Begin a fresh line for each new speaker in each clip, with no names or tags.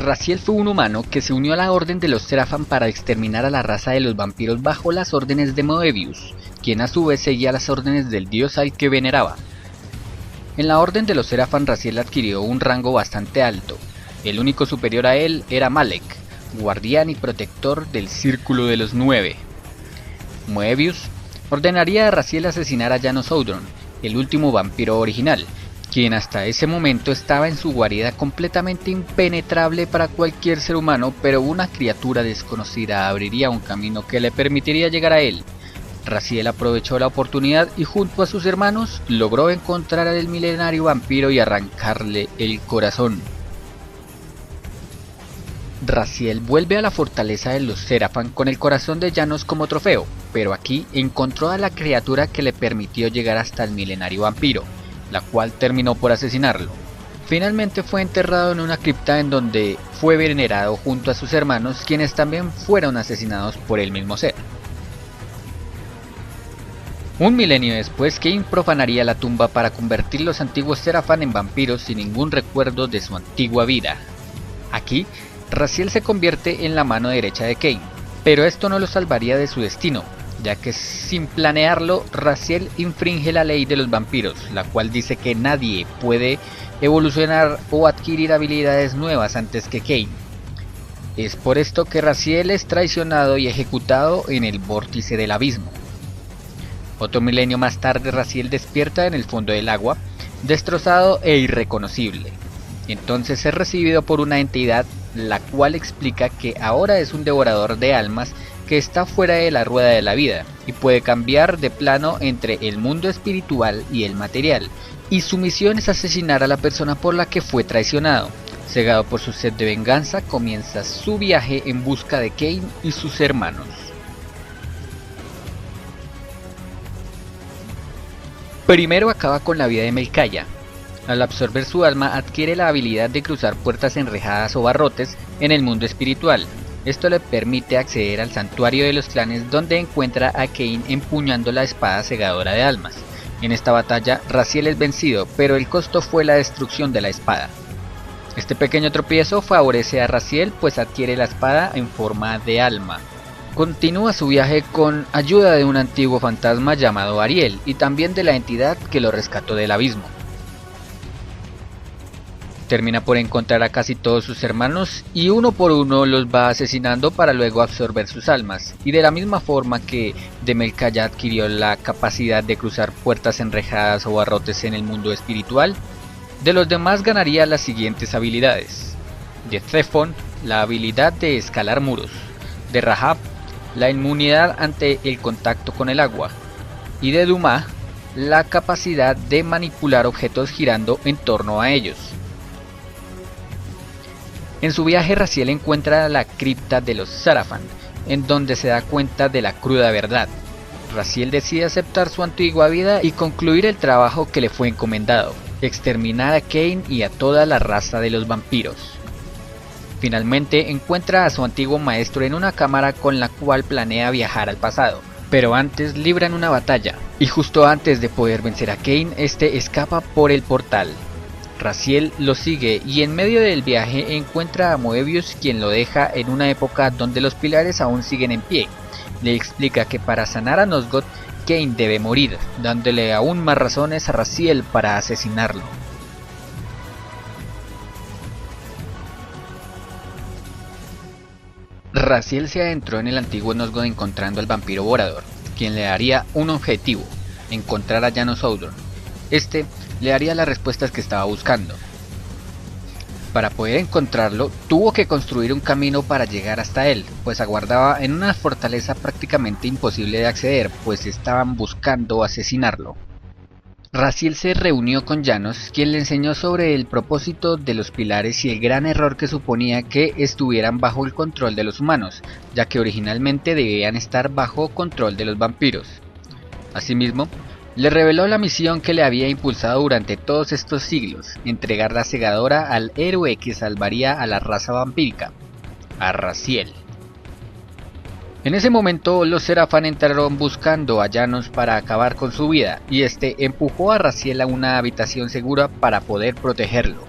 Raziel fue un humano que se unió a la Orden de los Seraphan para exterminar a la raza de los vampiros bajo las órdenes de Moebius, quien a su vez seguía las órdenes del dios al que veneraba. En la Orden de los Seraphan, Raziel adquirió un rango bastante alto. El único superior a él era Malek, guardián y protector del Círculo de los Nueve. Moebius ordenaría a Raziel asesinar a Janos Audron, el último vampiro original, quien hasta ese momento estaba en su guarida completamente impenetrable para cualquier ser humano, pero una criatura desconocida abriría un camino que le permitiría llegar a él. Raziel aprovechó la oportunidad y junto a sus hermanos logró encontrar al milenario vampiro y arrancarle el corazón. Raziel vuelve a la fortaleza de los Seraphan con el corazón de Janos como trofeo, pero aquí encontró a la criatura que le permitió llegar hasta el milenario vampiro, la cual terminó por asesinarlo. Finalmente fue enterrado en una cripta en donde fue venerado junto a sus hermanos, quienes también fueron asesinados por el mismo ser. Un milenio después, Cain profanaría la tumba para convertir los antiguos Seraphan en vampiros sin ningún recuerdo de su antigua vida. Aquí, Raziel se convierte en la mano derecha de Cain, pero esto no lo salvaría de su destino, ya que sin planearlo, Raziel infringe la ley de los vampiros, la cual dice que nadie puede evolucionar o adquirir habilidades nuevas antes que Cain. Es por esto que Raziel es traicionado y ejecutado en el vórtice del abismo. Otro milenio más tarde, Raziel despierta en el fondo del agua, destrozado e irreconocible. Entonces es recibido por una entidad, la cual explica que ahora es un devorador de almas que está fuera de la rueda de la vida y puede cambiar de plano entre el mundo espiritual y el material, y su misión es asesinar a la persona por la que fue traicionado. Cegado por su sed de venganza, comienza su viaje en busca de Cain y sus hermanos. Primero acaba con la vida de Melkaya. Al absorber su alma adquiere la habilidad de cruzar puertas enrejadas o barrotes en el mundo espiritual. Esto le permite acceder al santuario de los clanes, donde encuentra a Cain empuñando la espada cegadora de almas. En esta batalla Raziel es vencido, pero el costo fue la destrucción de la espada. Este pequeño tropiezo favorece a Raziel, pues adquiere la espada en forma de alma. Continúa su viaje con ayuda de un antiguo fantasma llamado Ariel y también de la entidad que lo rescató del abismo. Termina por encontrar a casi todos sus hermanos y uno por uno los va asesinando para luego absorber sus almas, y de la misma forma que de Melkaya adquirió la capacidad de cruzar puertas enrejadas o barrotes en el mundo espiritual, de los demás ganaría las siguientes habilidades: de Zephon, la habilidad de escalar muros; de Rahab, la inmunidad ante el contacto con el agua; y de Duma, la capacidad de manipular objetos girando en torno a ellos. En su viaje, Raziel encuentra la cripta de los Seraphan, en donde se da cuenta de la cruda verdad. Raziel decide aceptar su antigua vida y concluir el trabajo que le fue encomendado: exterminar a Cain y a toda la raza de los vampiros. Finalmente encuentra a su antiguo maestro en una cámara con la cual planea viajar al pasado, pero antes libran una batalla, y justo antes de poder vencer a Cain, este escapa por el portal. Raziel lo sigue y en medio del viaje encuentra a Moebius, quien lo deja en una época donde los pilares aún siguen en pie. Le explica que para sanar a Nosgoth, Cain debe morir, dándole aún más razones a Raziel para asesinarlo. Raziel se adentró en el antiguo Nosgoth encontrando al vampiro Vorador, quien le daría un objetivo: encontrar a Janos Audron. Este le daría las respuestas que estaba buscando. Para poder encontrarlo, tuvo que construir un camino para llegar hasta él, pues aguardaba en una fortaleza prácticamente imposible de acceder, pues estaban buscando asesinarlo. Raziel se reunió con Janos, quien le enseñó sobre el propósito de los pilares y el gran error que suponía que estuvieran bajo el control de los humanos, ya que originalmente debían estar bajo control de los vampiros. Asimismo, le reveló la misión que le había impulsado durante todos estos siglos: entregar la segadora al héroe que salvaría a la raza vampírica, a Raziel. En ese momento los Seraphan entraron buscando a Janos para acabar con su vida, y este empujó a Raziel a una habitación segura para poder protegerlo.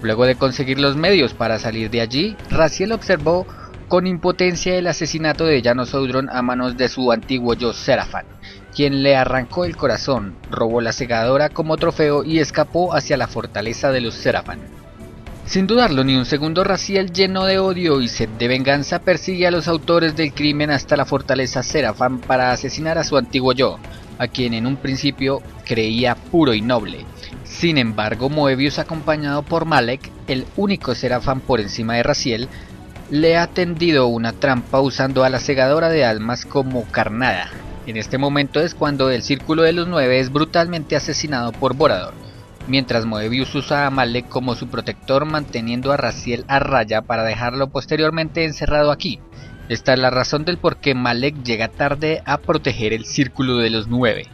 Luego de conseguir los medios para salir de allí, Raziel observó con impotencia el asesinato de Janos Audron a manos de su antiguo yo Serafan, quien le arrancó el corazón, robó la segadora como trofeo y escapó hacia la fortaleza de los Serafan. Sin dudarlo ni un segundo, Raziel, lleno de odio y sed de venganza, persigue a los autores del crimen hasta la fortaleza Serafan para asesinar a su antiguo yo, a quien en un principio creía puro y noble. Sin embargo, Moebius, acompañado por Malek, el único Serafan por encima de Raziel, le ha tendido una trampa usando a la segadora de almas como carnada. En este momento es cuando el Círculo de los Nueve es brutalmente asesinado por Vorador, mientras Moebius usa a Malek como su protector, manteniendo a Raziel a raya para dejarlo posteriormente encerrado aquí. Esta es la razón del por qué Malek llega tarde a proteger el Círculo de los Nueve.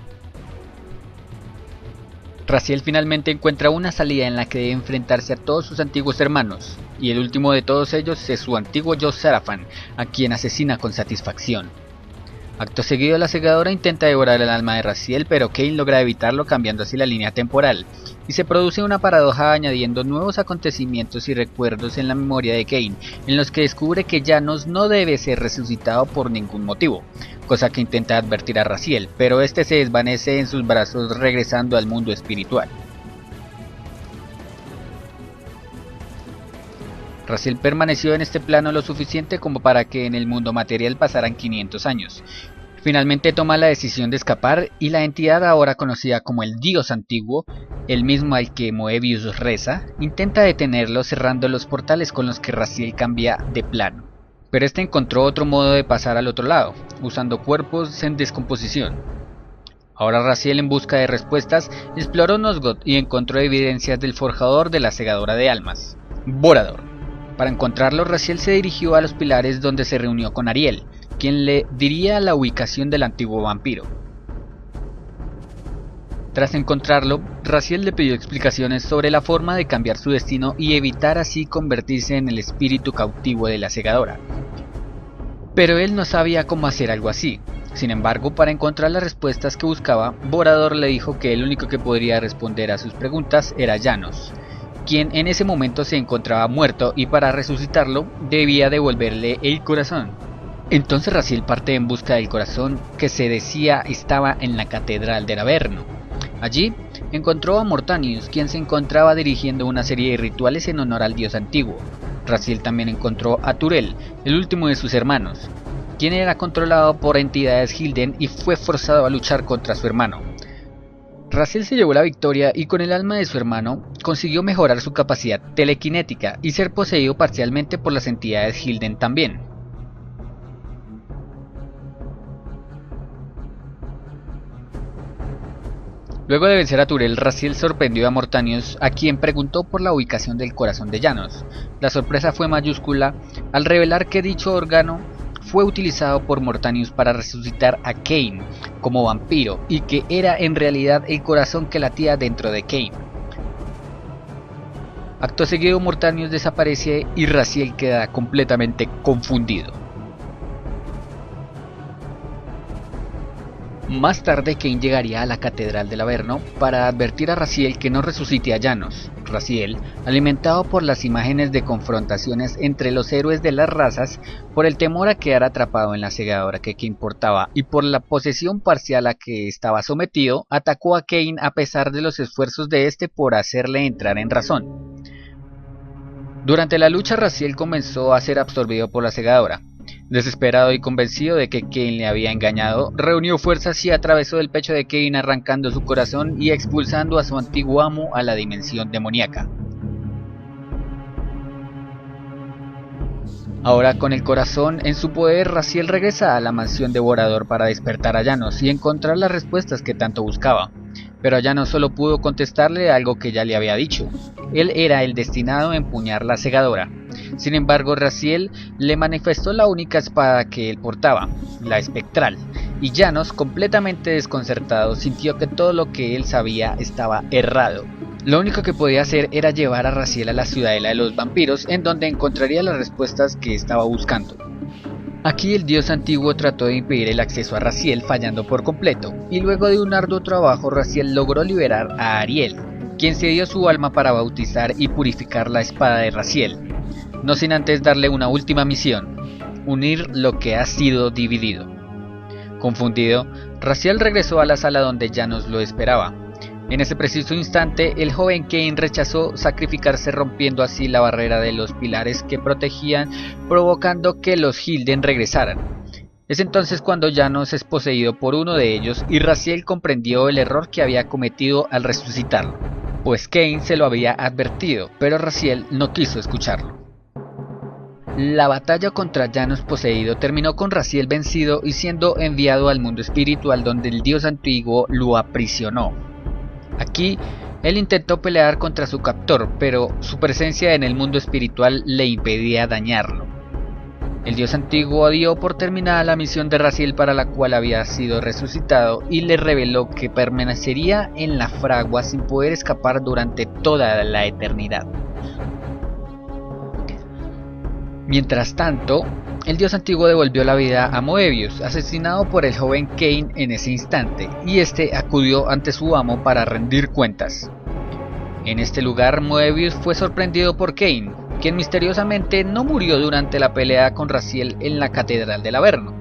Raziel finalmente encuentra una salida en la que debe enfrentarse a todos sus antiguos hermanos, y el último de todos ellos es su antiguo yo Serafan, a quien asesina con satisfacción. Acto seguido, la segadora intenta devorar el alma de Raziel, pero Kane logra evitarlo, cambiando así la línea temporal, y se produce una paradoja añadiendo nuevos acontecimientos y recuerdos en la memoria de Kane, en los que descubre que Janos no debe ser resucitado por ningún motivo, cosa que intenta advertir a Raziel, pero este se desvanece en sus brazos, regresando al mundo espiritual. Raziel permaneció en este plano lo suficiente como para que en el mundo material pasaran 500 años. Finalmente toma la decisión de escapar y la entidad ahora conocida como el Dios Antiguo, el mismo al que Moebius reza, intenta detenerlo cerrando los portales con los que Raziel cambia de plano. Pero este encontró otro modo de pasar al otro lado, usando cuerpos en descomposición. Ahora Raziel, en busca de respuestas, exploró Nosgoth y encontró evidencias del forjador de la segadora de almas, Vorador. Para encontrarlo, Raziel se dirigió a los pilares donde se reunió con Ariel, quien le diría la ubicación del antiguo vampiro. Tras encontrarlo, Raziel le pidió explicaciones sobre la forma de cambiar su destino y evitar así convertirse en el espíritu cautivo de la segadora. Pero él no sabía cómo hacer algo así. Sin embargo, para encontrar las respuestas que buscaba, Vorador le dijo que el único que podría responder a sus preguntas era Janos, quien en ese momento se encontraba muerto y para resucitarlo debía devolverle el corazón. Entonces Raziel parte en busca del corazón, que se decía estaba en la catedral de Averno. Allí encontró a Mortanius, quien se encontraba dirigiendo una serie de rituales en honor al dios antiguo. Raziel también encontró a Turel, el último de sus hermanos, quien era controlado por entidades Hilden y fue forzado a luchar contra su hermano. Raziel se llevó la victoria y con el alma de su hermano consiguió mejorar su capacidad telequinética y ser poseído parcialmente por las entidades Hilden también. Luego de vencer a Turel, Raziel sorprendió a Mortanius, a quien preguntó por la ubicación del corazón de Janos. La sorpresa fue mayúscula al revelar que dicho órgano fue utilizado por Mortanius para resucitar a Kane como vampiro y que era en realidad el corazón que latía dentro de Kane. Acto seguido, Mortanius desaparece y Raziel queda completamente confundido. Más tarde, Kane llegaría a la catedral del Averno para advertir a Raziel que no resucite a Janos. Raziel, alimentado por las imágenes de confrontaciones entre los héroes de las razas, por el temor a quedar atrapado en la segadora que Kane portaba y por la posesión parcial a que estaba sometido, atacó a Kane a pesar de los esfuerzos de este por hacerle entrar en razón. Durante la lucha, Raziel comenzó a ser absorbido por la segadora. Desesperado y convencido de que Kane le había engañado, reunió fuerzas y atravesó el pecho de Kane, arrancando su corazón y expulsando a su antiguo amo a la dimensión demoníaca. Ahora con el corazón en su poder, Raziel regresa a la mansión de Vorador para despertar a Janos y encontrar las respuestas que tanto buscaba. Pero Janos solo pudo contestarle algo que ya le había dicho. Él era el destinado a empuñar la segadora. Sin embargo, Raziel le manifestó la única espada que él portaba, la espectral, y Janos, completamente desconcertado, sintió que todo lo que él sabía estaba errado. Lo único que podía hacer era llevar a Raziel a la ciudadela de los vampiros, en donde encontraría las respuestas que estaba buscando. Aquí el dios antiguo trató de impedir el acceso a Raziel, fallando por completo, y luego de un arduo trabajo Raziel logró liberar a Ariel, quien cedió su alma para bautizar y purificar la espada de Raziel, no sin antes darle una última misión: unir lo que ha sido dividido. Confundido, Raziel regresó a la sala donde Janos lo esperaba. En ese preciso instante, el joven Kain rechazó sacrificarse, rompiendo así la barrera de los pilares que protegían, provocando que los Hilden regresaran. Es entonces cuando Janos es poseído por uno de ellos y Raziel comprendió el error que había cometido al resucitarlo, pues Kain se lo había advertido, pero Raziel no quiso escucharlo. La batalla contra Janos poseído terminó con Raziel vencido y siendo enviado al mundo espiritual, donde el dios antiguo lo aprisionó. Aquí, él intentó pelear contra su captor, pero su presencia en el mundo espiritual le impedía dañarlo. El dios antiguo dio por terminada la misión de Raziel para la cual había sido resucitado y le reveló que permanecería en la fragua sin poder escapar durante toda la eternidad. Mientras tanto, el dios antiguo devolvió la vida a Moebius, asesinado por el joven Kain en ese instante, y este acudió ante su amo para rendir cuentas. En este lugar, Moebius fue sorprendido por Kain, quien misteriosamente no murió durante la pelea con Raziel en la Catedral del Averno.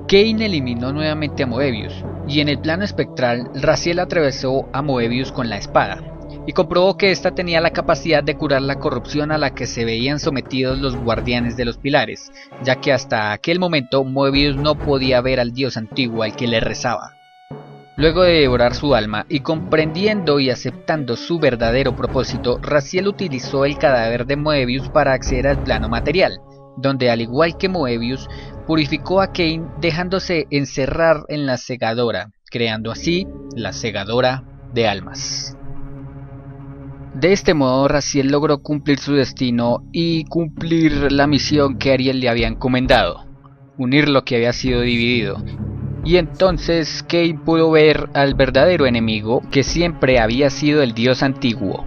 Kain eliminó nuevamente a Moebius, y en el plano espectral, Raziel atravesó a Moebius con la espada, y comprobó que ésta tenía la capacidad de curar la corrupción a la que se veían sometidos los guardianes de los pilares, ya que hasta aquel momento Moebius no podía ver al dios antiguo al que le rezaba. Luego de devorar su alma y comprendiendo y aceptando su verdadero propósito, Raziel utilizó el cadáver de Moebius para acceder al plano material, donde al igual que Moebius, purificó a Kain dejándose encerrar en la segadora, creando así la segadora de almas. De este modo, Raziel logró cumplir su destino y cumplir la misión que Ariel le había encomendado: unir lo que había sido dividido. Y entonces Kain pudo ver al verdadero enemigo, que siempre había sido el dios antiguo.